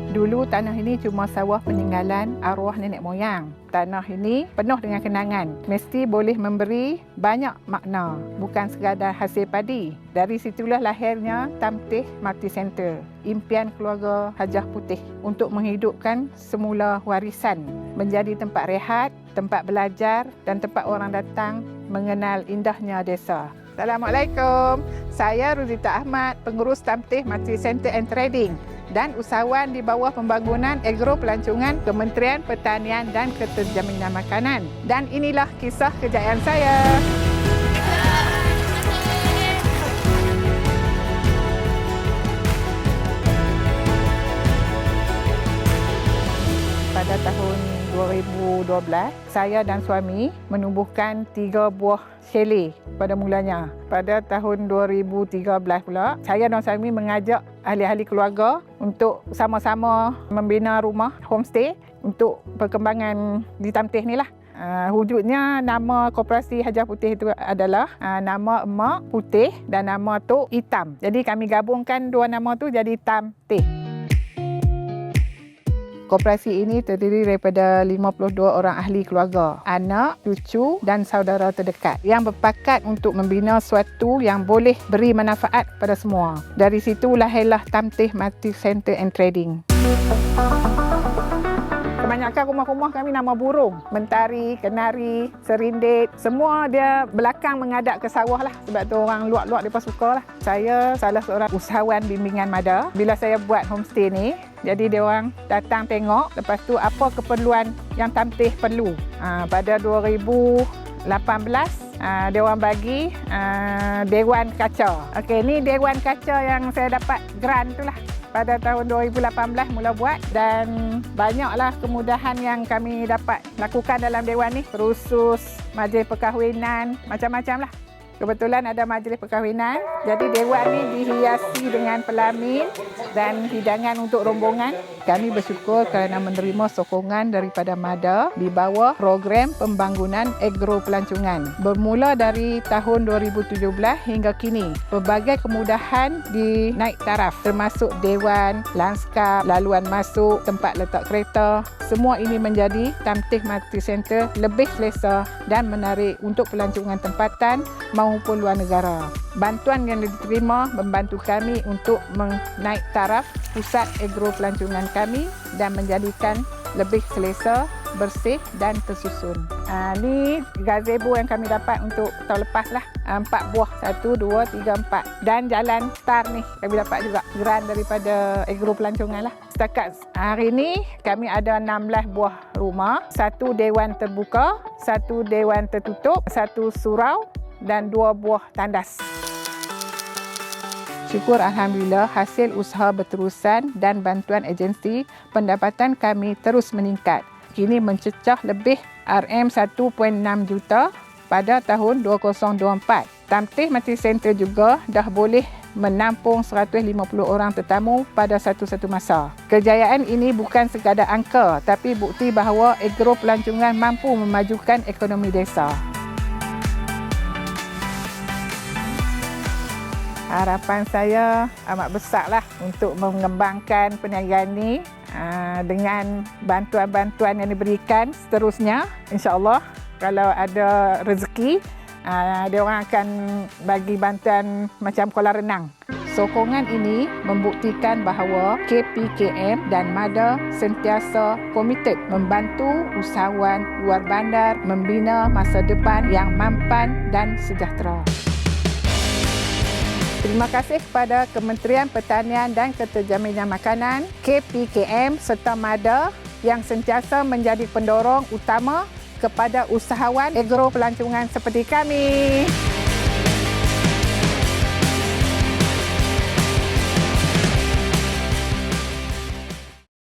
Dulu tanah ini cuma sawah peninggalan arwah nenek moyang. Tanah ini penuh dengan kenangan. Mesti boleh memberi banyak makna, bukan sekadar hasil padi. Dari situlah lahirnya Tamtih Multi Center, impian keluarga Hajah Putih untuk menghidupkan semula warisan, menjadi tempat rehat, tempat belajar dan tempat orang datang mengenal indahnya desa. Assalamualaikum. Saya Ruzita Ahmad, pengurus Tamtih Multi Center and Trading dan usahawan di bawah pembangunan agro pelancongan Kementerian Pertanian dan Keterjaminan Makanan. Dan inilah kisah kejayaan saya. Pada tahun 2012, saya dan suami menubuhkan 3 buah chalet pada mulanya. Pada tahun 2013 pula, saya dan suami mengajak ahli-ahli keluarga untuk sama-sama membina rumah homestay untuk perkembangan di Tamtih ni lah. Wujudnya nama Koperasi Hajah Putih itu adalah nama Emak Putih dan nama Tok Hitam. Jadi kami gabungkan dua nama tu jadi Tamtih. Koperasi ini terdiri daripada 52 orang ahli keluarga, anak, cucu dan saudara terdekat yang berpakat untuk membina sesuatu yang boleh beri manfaat kepada semua. Dari situ lahirlah Tamtih Multi Center and Trading. Kebanyakan rumah-rumah kami nama burung. Mentari, kenari, serindit. Semua dia belakang menghadap ke sawah lah. Sebab tu orang luar-luar mereka suka lah. Saya salah seorang usahawan bimbingan mada. Bila saya buat homestay ni, jadi dia orang datang tengok. Lepas tu apa keperluan yang Tamtih perlu. Pada 2018, dia orang bagi Dewan Kaca. Okey, ni Dewan Kaca yang saya dapat grant tu lah. Pada tahun 2018 mula buat dan banyaklah kemudahan yang kami dapat lakukan dalam dewan ni. Perusus, majlis perkahwinan, macam-macam lah. Kebetulan ada majlis perkahwinan. Jadi dewan ni dihiasi dengan pelamin dan hidangan untuk rombongan. Kami bersyukur kerana menerima sokongan daripada MADA di bawah program pembangunan agro pelancongan. Bermula dari tahun 2017 hingga kini, pelbagai kemudahan dinaik taraf termasuk dewan, lanskap, laluan masuk, tempat letak kereta. Semua ini menjadi Tamtih Multi Center lebih selesa dan menarik untuk pelancongan tempatan maupun luar negara. Bantuan yang diterima membantu kami untuk menaik taraf pusat agro pelancongan kami dan menjadikan lebih selesa, bersih dan tersusun. Ni gazebo yang kami dapat untuk tahun lepas lah. 4 buah. 1, 2, 3, 4. Dan jalan star ni kami dapat juga grant daripada agro pelancongan lah. Setakat hari ni kami ada 16 buah rumah. 1 dewan terbuka, 1 dewan tertutup, 1 surau dan 2 buah tandas. Syukur Alhamdulillah hasil usaha berterusan dan bantuan agensi, pendapatan kami terus meningkat. Kini mencecah lebih RM1.6 juta pada tahun 2024. Tamtih Multi Center juga dah boleh menampung 150 orang tetamu pada satu masa. Kejayaan ini bukan sekadar angka, tapi bukti bahawa agro pelancongan mampu memajukan ekonomi desa. Harapan saya amat besarlah untuk mengembangkan perniagaan ini dengan bantuan-bantuan yang diberikan seterusnya. InsyaAllah kalau ada rezeki, dia orang akan bagi bantuan macam kolam renang. Sokongan ini membuktikan bahawa KPKM dan MADA sentiasa komited membantu usahawan luar bandar membina masa depan yang mampan dan sejahtera. Terima kasih kepada Kementerian Pertanian dan Keterjaminan Makanan, KPKM serta MADA yang sentiasa menjadi pendorong utama kepada usahawan agro pelancongan seperti kami.